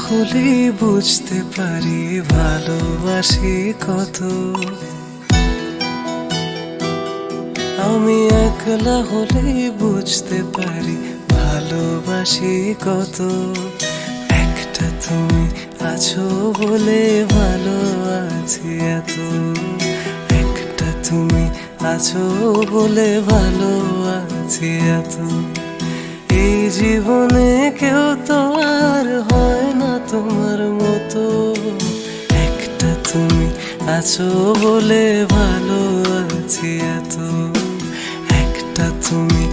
হলেই বুঝতে পারি ভালোবাসি কত। আমি একলা হলেই বুঝতে পারি ভালোবাসি কত। একটা তুমি আছো বলে ভালো আছি এত। একটা তুমি আছো বলে ভালো আছি এত। এই জীবনে কেউ তো আর হয় না তোমার মতো। একটা তুমি আছো বলে ভালো আছি এত। একটা তুমি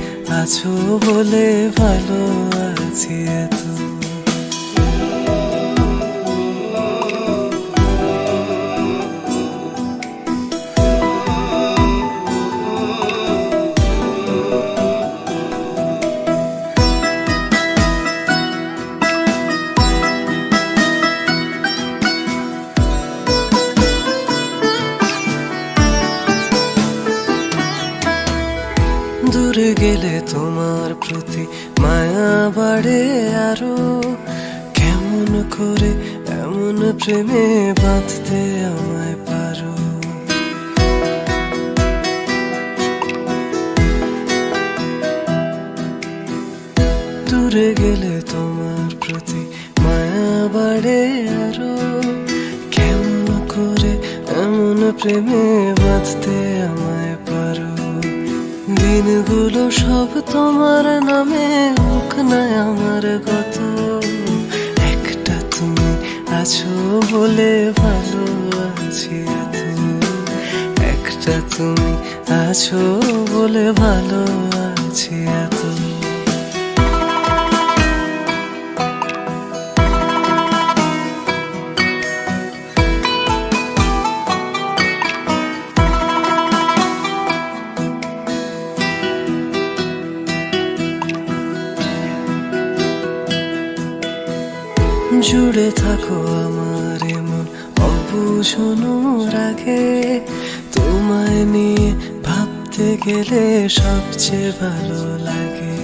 আছো বলে ভালো আছি এত। দূরে গেলে তোমার প্রতি মায়া বাড়ে আরো। কেমন করে এমন প্রেমে বাঁধতে আমায় পারো। দূরে গেলে তোমার প্রতি মায়া বাড়ে আরো। কেমন করে এমন প্রেমে বাঁধতে আমায় পারো। দিনগুলো সব তোমার নামে হোক না আমার গত। একটা তুমি আছো বলে ভালো আছি এত। একটা তুমি আছো বলে ভালো আছি এত। জুড়ে থাকো আমার এমন অবুঝনো রাগে। তোমায় নিয়ে ভাবতে গেলে সবচেয়ে ভালো লাগে।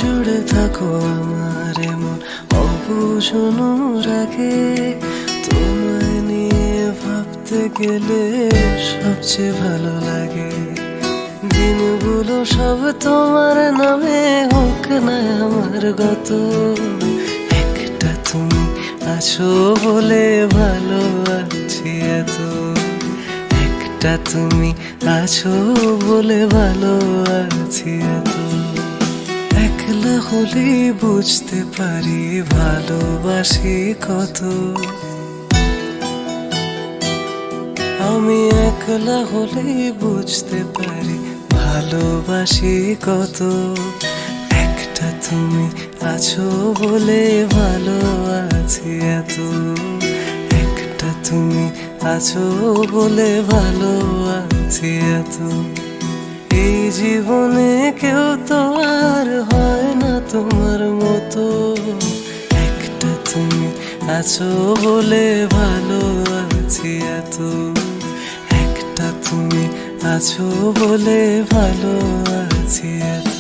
জুড়ে থাকো আমার এমন অবুঝনো রাগে। তোমায় নিয়ে ভাবতে গেলে সবচেয়ে ভালো লাগে। দিনগুলো সব তোমার নামে হোক না আমার গত। একটা তুমি আছো বলে ভালো আছি এত। একটা তুমি আছো বলে ভালো আছি এত। একলা হলেই বুঝতে পারি ভালোবাসি কত। আমি একলা হলেই বুঝতে পারি ভালোবাসি কত। একটা তুমি আছো বলে ভালো আছি এত। একটা তুমি আছো বলে ভালো আছি এত। এই জীবনে কেউ তো আর হয় না তোমার মতো। একটা তুমি আছো বলে ভালো আছি এত। একটা তুমি আছো বলে ভালো আছি এত।